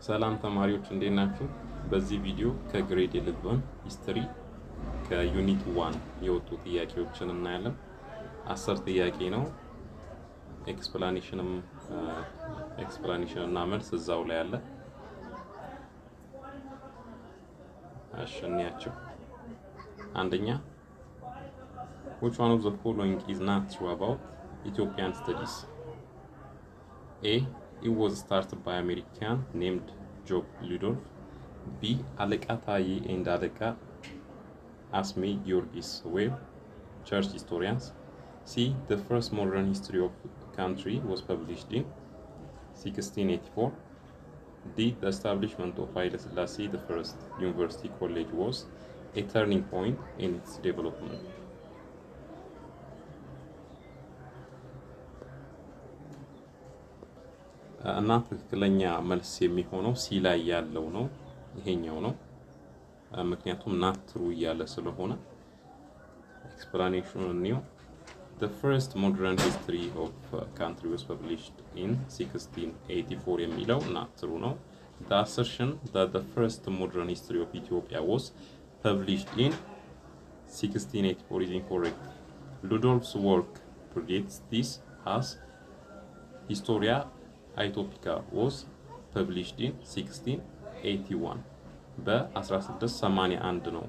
ሰላም ተማሪዎች እንዴት ናችሁ? በዚህ ቪዲዮ ከግሬድ 11 ሂስትሪ ከዩኒት 1 የወጡ ጥያቄዎችን እናያለን። 10 ጥያቄ ነው። ኤክስፕላኔሽን እና መልስ እዛው ላይ አለ። አሸንያቸው አንደኛ which one of the following is not true about Ethiopian studies? A. It was started by American named Job Ludolf. B. Aleka Taye and Aleka Asme Georgis were church historians. C. The first modern history of the country was published in 1684. D. The establishment of Haile Selassie, the first university college, was a turning point in its development. እና ትክክለኛ መልስ የሚሆነው ሲ ላይ ያለው ነው። ይሄኛው ነው። ምክንያቱም ናት ትሩ እያለ ስለሆነ ኤክስፕላኔሽኑ ነው። The first modern history of country was published in 1684 የሚለው ናት ትሩ ነው። The assertion that the first modern history of Ethiopia was published in 1684 is incorrect. Ludolf's work predates this, as Historia Aetopica was published in 1681 በ1681 ነው።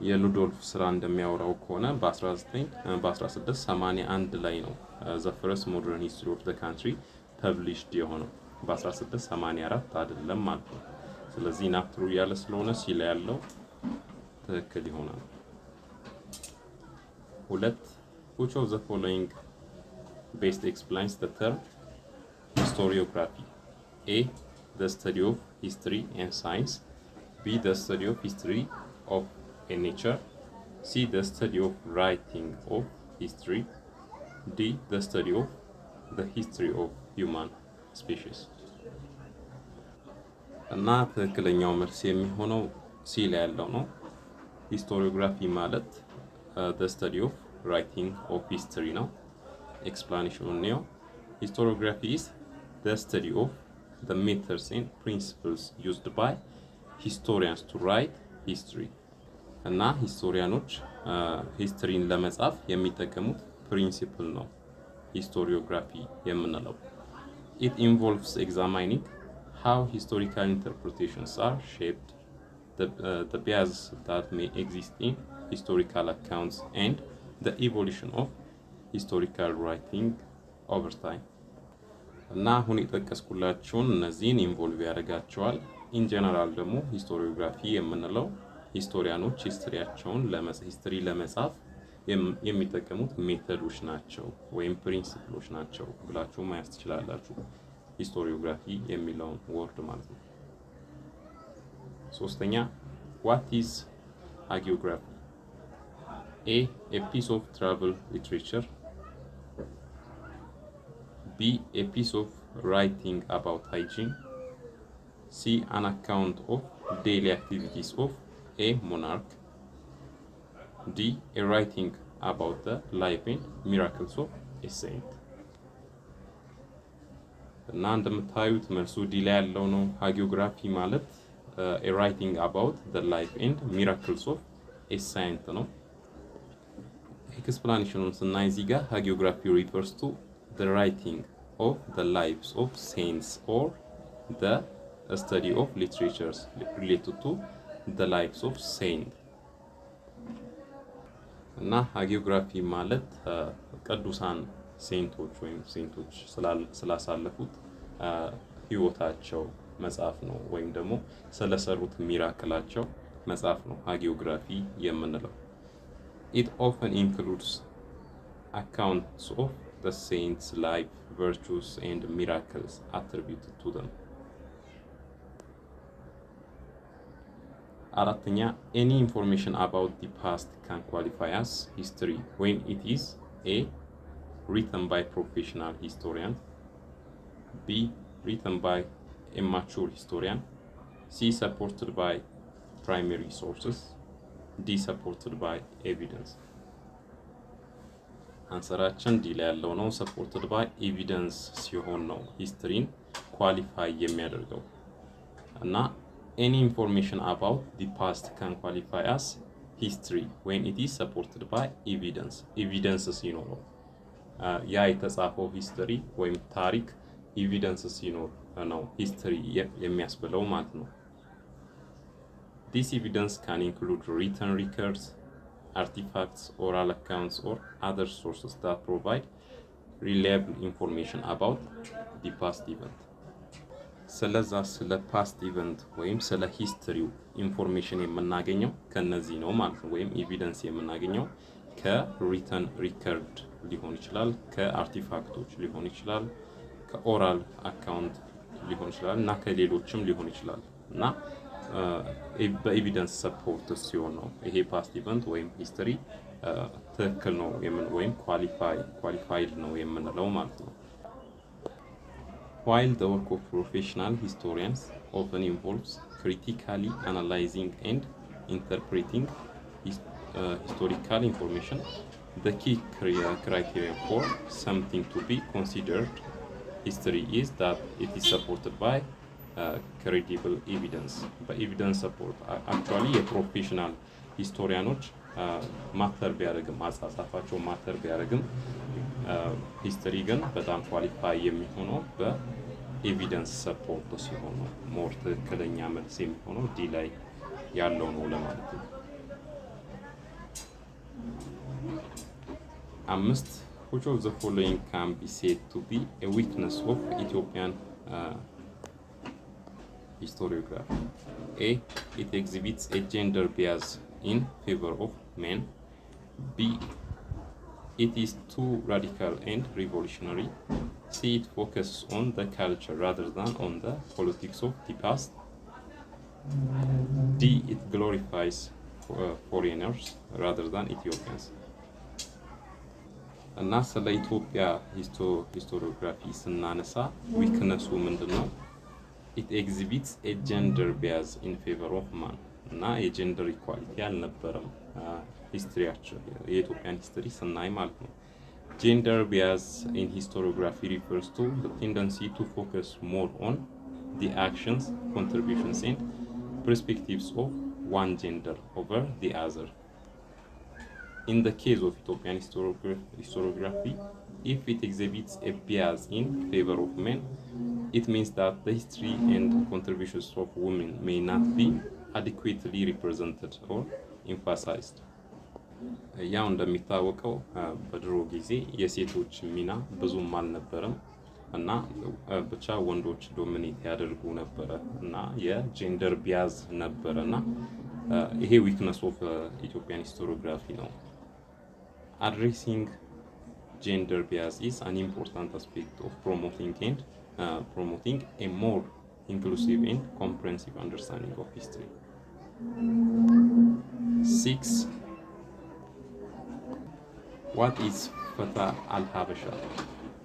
የሉዶልፍ ስራ እንደሚያወራው ከሆነ በ1681 ላይ ነው the first modern history of the country published የሆነው በ1684 አይደለም ማለት ነው። ስለዚህ ናትሩ ያለ ስለሆነ ሲላ ያለው ትክክል ይሆናል። ሁለት which of the following best explains the term historiography? A. The study of history and science. B. The study of history of a nature. C. The study of writing of history. D. The study of the history of human species. እና ትክክለኛው መልስ የሚሆነው ሲ ላይ ያለው ነው። ሂስቶሪዮግራፊ ማለት the study of writing of history ነው። Explanation on neo. Historiography is the study of the methods and principles used by historians to write history. እና ሂስቶሪያኖች ሂስትሪን ለመጻፍ የሚጠቀሙት ፕሪንሲፕል ነው ሂስቶሪዮግራፊ የምንለው። It involves examining how historical interpretations are shaped, the biases that may exist in historical accounts, and the evolution of historical writing over time. እና አሁን የጠቀስኩላችሁን እነዚህን ኢንቮልቭ ያደርጋቸዋል። ኢን ጀነራል ደግሞ ሂስቶሪዮግራፊ የምንለው ሂስቶሪያኖች ሂስትሪያቸውን ሂስትሪ ለመጻፍ የሚጠቀሙት ሜተዶች ናቸው ወይም ፕሪንሲፕሎች ናቸው ብላችሁ ማየት ትችላላችሁ። ሂስቶሪዮግራፊ የሚለውን ወርድ ማለት ነው። ሶስተኛ what is hagiography? A piece of travel literature. B. A piece of writing about hygiene. C. An account of daily activities of a monarch. D. A writing about the life and miracles of a saint. እና እንደምታዩት መልሱ ዲ ላይ ያለው ነው። ሃጊዮግራፊ ማለት a writing about the life and miracles of a saint ነው። ኤክስፕላኔሽኑን ስናይ እዚህ ጋር ሃጊዮግራፊ refers to the writing of the lives of saints or the study of literatures related to the lives of saints. እና ሃጊዮግራፊ ማለት ቅዱሳን ሴንቶች ወይም ሴንቶች ስላሳለፉት ህይወታቸው መጽሐፍ ነው ወይም ደግሞ ስለሰሩት ሚራክላቸው መጽሐፍ ነው ሃጊዮግራፊ የምንለው። It often includes accounts of the saints' life, virtues, and miracles attributed to them. አራተኛ any information about the past can qualify as history when it is A. written by professional historians. B. written by a mature historian. C. supported by primary sources. D. supported by evidence. አንሰራችን ዲ ላይ ያለው ነው። supported by evidence ሲሆን ነው ሂስትሪን ኳሊፋይ የሚያደርገው እና any information about the past can qualify as history when it is supported by evidence ሲኖረው ያ የተጻፈው ሂስትሪ ወይም ታሪክ ኤቪደንስ ሲኖር ነው ሂስትሪ የሚያስብለው ማለት ነው። This evidence can include written records, artifacts, oral accounts, or other sources that provide reliable information about the past event. ስለዛ ስለ ፓስት ኢቨንት ወይም ስለ ሂስትሪው ኢንፎርሜሽን የምናገኘው ከነዚህ ነው ማለት ነው። ወይም ኤቪደንስ የምናገኘው ከሪተን ሪከርድ ሊሆን ይችላል፣ ከአርቲፋክቶች ሊሆን ይችላል፣ ከኦራል አካውንት ሊሆን ይችላል እና ከሌሎችም ሊሆን ይችላል እና በኤቪደንስ ሰፖርት ሲሆን ነው ይሄ ፓስት ኢቨንት ወይም ሂስትሪ ትክክል ነው ወይም ኳሊፋይድ ነው የምንለው ማለት ነው። While the work of professional historians often involves critically analyzing and interpreting historical information, the key criteria for something to be considered history is that it is supported by credible evidence. By evidence support, actually a professional historianoች ማተር ቢያደርግም አጻጻፋቸው ማተር ቢያደርግም ሂስትሪ ግን በጣም ኳሊፋይ የሚሆነው በኤቪደንስ ሰፖርት ሲሆን ነው። ሞር ትክክለኛ መልስ የሚሆነው ዲ ላይ ያለው ነው ለማለት ነው። 5 which of the following can be said to be a weakness of Ethiopian historiography? A. It exhibits a gender bias in favor of men. B. It is too radical and revolutionary. C. It focuses on the culture rather than on the politics of the past. D. It glorifies foreigners rather than Ethiopians. እና ስለ ኢትዮጵያ ሂስቶሪዮግራፊ ስናነሳ ዊክነሱ ምንድነው? It exhibits a gender bias in favor of man. እና የጀንደር ኢኳሊቲ አልነበረም ሂስትሪያቸው የኢትዮጵያን ሂስትሪ ስናይ ማለት ነው። Gender bias in historiography refers to the tendency to focus more on the actions, contributions, and perspectives of one gender over the other. In the case of Ethiopian historiography, if it exhibits a bias in favor of men, it means that the history and contributions of women may not be adequately represented or emphasized. ያው እንደሚታወቀው በድሮ ጊዜ የሴቶች ሚና ብዙም አልነበረም እና ብቻ ወንዶች ዶሚኔት ያደርጉ ነበረ እና የጀንደር ቢያዝ ነበረና ይሄ ዊክነስ ኦፍ ኢትዮጵያን ሂስቶሪዮግራፊ ነው። Addressing gender bias is an important aspect of promoting a more inclusive and comprehensive understanding of history. 6. What is Fatah al-Habasha?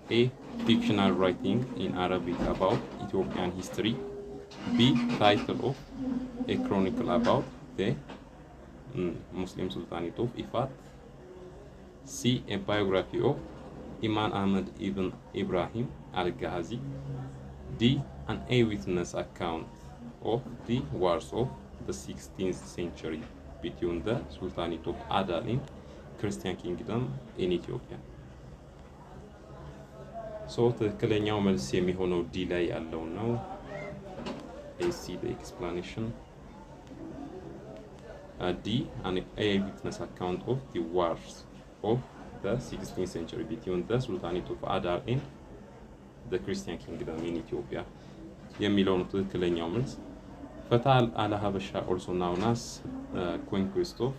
A. Fictional writing in Arabic about Ethiopian history. B. Title of a chronicle about the Muslim Sultanate of Ifat. C. A biography of Imam Ahmad ibn Ibrahim al-Ghazi. D. An eyewitness account of the wars of the 16th century between the Sultanate of Adal and Christian Kingdom in Ethiopia. So ትክክለኛው መልስ የሚሆነው ዲ ላይ ያለው ነው። AC the explanation. D. An eyewitness account of the wars of the 16th century between the Sultanate of Adal and the Christian Kingdom in Ethiopia. የሚለው ነው ትክክለኛው መልስ። Fatah al-Habasha, also known as Conquest of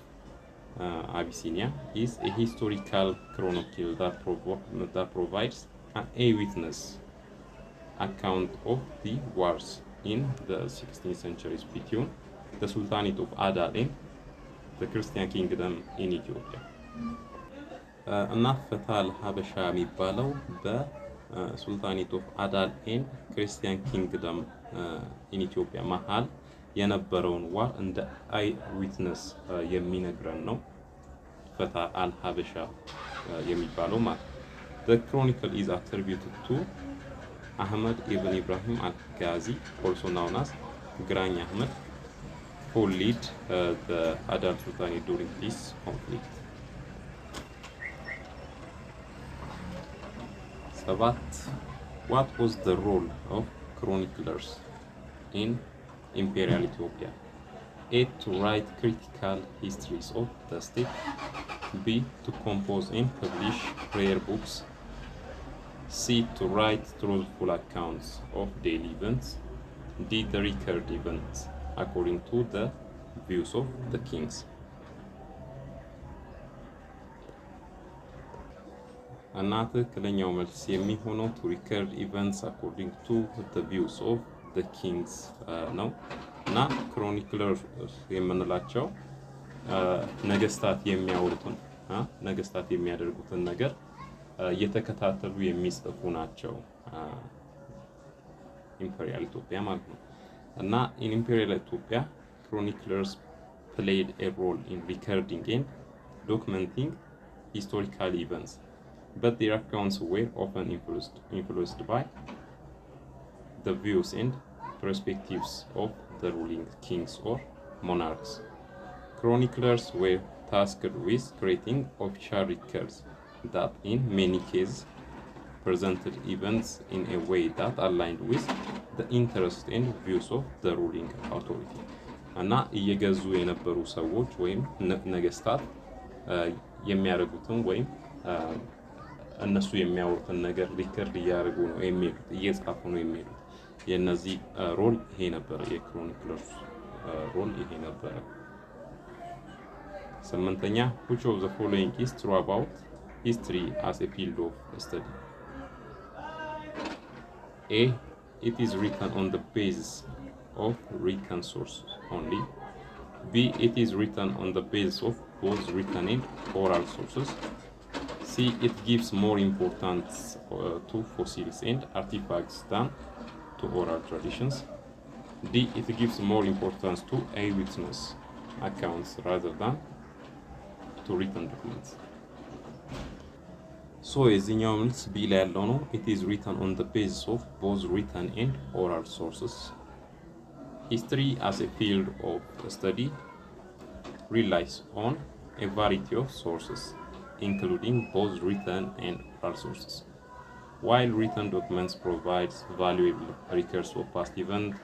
Abyssinia, is a historical chronicle that provides an eyewitness account of the wars in the 16th century between the Sultanate of Adal and the Christian Kingdom in Ethiopia. እና ፈታ አል-ሀበሻ የሚባለው በሱልጣኔት ኦፍ አዳል ኤንድ ክርስቲያን ኪንግደም ኢን ኢትዮጵያ መሀል የነበረውን ዋር እንደ አይ ዊትነስ የሚነግረን ነው። ፈታ አል-ሀበሻ የሚባለው ማለት The chronicle is attributed to Ahmed ibn Ibrahim al-Ghazi, also known as Grany Ahmed, who led the Adal Sultanate during this conflict. What was the role of chroniclers in Imperial Ethiopia? A. To write critical histories of the state. B. To compose and publish prayer books. C. To write truthful accounts of daily events. D. The record events according to the views of the kings. እና ትክክለኛው መልስ የሚሆነው to record events according to the views of the kings ነው። እና ክሮኒክለርስ የምንላቸው ነገስታት የሚያደርጉትን ነገር እየተከታተሉ የሚጽፉ ናቸው። ኢምፔሪያል ኢትዮጵያ ማለት ነው። እና in Imperial Ethiopia chroniclers played a role in recording and documenting historical events, but their accounts were often influenced by the views and perspectives of the ruling kings or monarchs. Chroniclers were tasked with creating official records that in many cases presented events in a way that aligned with the interests and views of the ruling authority. እና እየገዙ የነበሩ ሰዎች ወይም ነገስታት የሚያደርጉትን ወይም እነሱ የሚያወሩትን ነገር ሪከርድ እያደረጉ ነው የሚሉት እየጻፉ ነው የሚሉት የነዚህ ሮል ይሄ ነበር። የክሮኒክለርስ ሮል ይሄ ነበር። ስምንተኛ which of the following is true about history as a field of study? A. It is written on the basis of written sources only. B. It is written on the basis of both written and oral sources. C. It gives more importance to fossils and artifacts than to oral traditions. D. It gives more importance to eyewitness accounts rather than to written documents. So የዚህኛው መልስ B ላይ ያለው ነው። It is written on the basis of both written and oral sources. History as a field of study relies on a variety of sources, including both written and oral sources. While written documents provide valuable records of past events,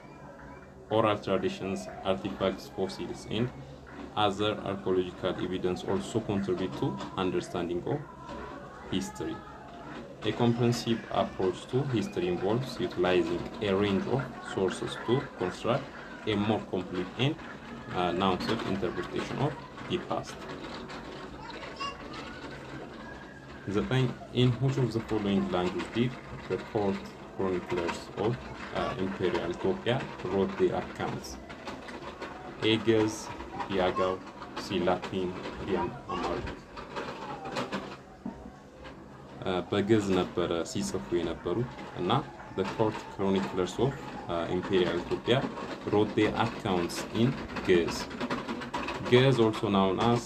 oral traditions, artifacts, fossils, and other archaeological evidence also contribute to understanding of history. A comprehensive approach to history involves utilizing a range of sources to construct a more complete and nuanced interpretation of the past. In which of the following languages did the court chroniclers of Imperial Ethiopia wrote their accounts? A. Ge'ez, B. Agaw, C. Latin, D. Amharic. በግዕዝ ነበረ ሲጽፉ የነበሩት እና the court chroniclers of Imperial Ethiopia wrote their accounts in Ge'ez. Ge'ez, also known as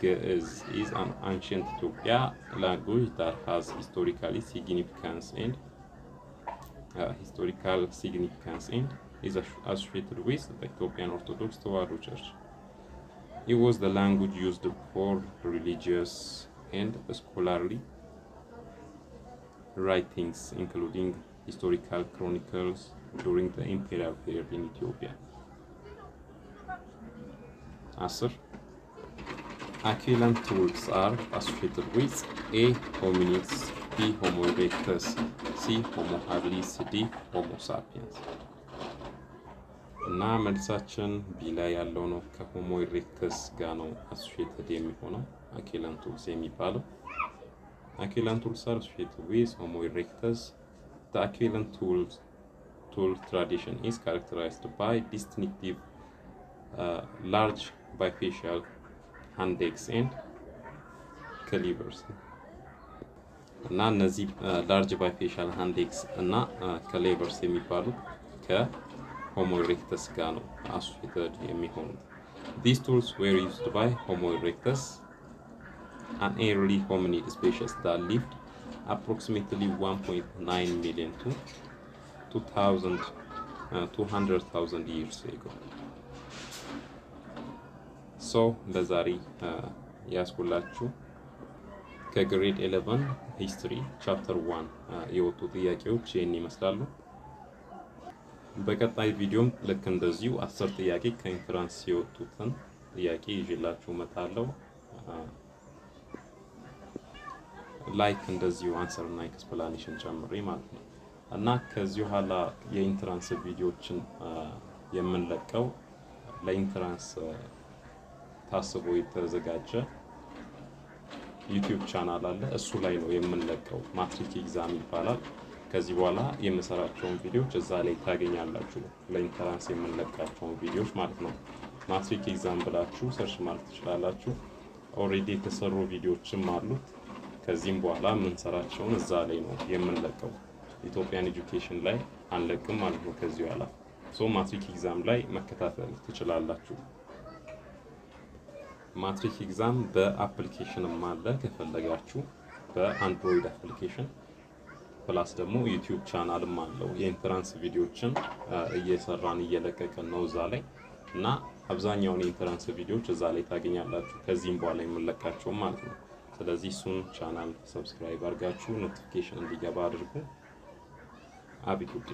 Ge'ez, is an ancient Ethiopian language that has historical significance and is associated with the Ethiopian Orthodox Tewahedo Church. It was the language used for religious and scholarly writings, including historical chronicles during the imperial period in Ethiopia. 10. Aquilon tools are associated with A. Hominids, B. Homo erectus, C. Homo habilis, D. Homo sapiens. እና መልሳችን ቢ ላይ ያለው ነው። ከሆሞ ኢሬክተስ ጋር ነው አሶሺየትድ የሚሆነው አኪለን ቱልስ የሚባለው። Aquilon tools are associated with Homo erectus. The Aquilon tool tradition is characterized by distinctive large bifacial handles and calibers. እና እነዚህ large bifacial handles እና calibers የሚባሉት ከሆሞ erectus ጋር ነው associated የሚሆኑት። These tools were used by Homo erectus, an early hominid species that lived approximately 1.9 million to 200,000 years ago. So ለዛሬ ያስኩላችሁ ከግሬድ 11 ሂስትሪ ቻፕተር 1 የወጡ ጥያቄዎች ይህን ይመስላሉ። በቀጣይ ቪዲዮም ልክ እንደዚሁ 10 ጥያቄ ከኢንትራንስ የወጡትን ጥያቄ ይዤላችሁ እመጣለሁ። ላይክ እንደዚሁ አንሰር እና ኤክስፕላኔሽን ጨምሬ ማለት ነው። እና ከዚህ ኋላ የኢንትራንስ ቪዲዮዎችን የምንለቀው ለኢንትራንስ ታስቦ የተዘጋጀ ዩቲዩብ ቻናል አለ። እሱ ላይ ነው የምንለቀው። ማትሪክ ኤግዛም ይባላል። ከዚህ በኋላ የምሰራቸውን ቪዲዮዎች እዛ ላይ ታገኛላችሁ። ለኢንትራንስ የምንለቃቸውን ቪዲዮዎች ማለት ነው። ማትሪክ ኤግዛም ብላችሁ ሰርች ማለት ትችላላችሁ። ኦሬዲ የተሰሩ ቪዲዮዎችም አሉት። ከዚህም በኋላ የምንሰራቸውን እዛ ላይ ነው የምንለቀው። ኢትዮጵያን ኤጁኬሽን ላይ አንለቅም ማለት ነው ከዚህ በኋላ። ሶ ማትሪክ ኤግዛም ላይ መከታተል ትችላላችሁ። ማትሪክ ኤግዛም በአፕሊኬሽንም አለ ከፈለጋችሁ፣ በአንድሮይድ አፕሊኬሽን ፕላስ ደግሞ ዩቲዩብ ቻናልም አለው። የኢንትራንስ ቪዲዮዎችን እየሰራን እየለቀቀን ነው እዛ ላይ እና አብዛኛውን የኢንትራንስ ቪዲዮዎች እዛ ላይ ታገኛላችሁ ከዚህም በኋላ የምንለቃቸው ማለት ነው። ስለዚህ እሱን ቻናል ሰብስክራይብ አድርጋችሁ ኖቲፊኬሽን እንዲገባ አድርጉ። አቢ ጉዴ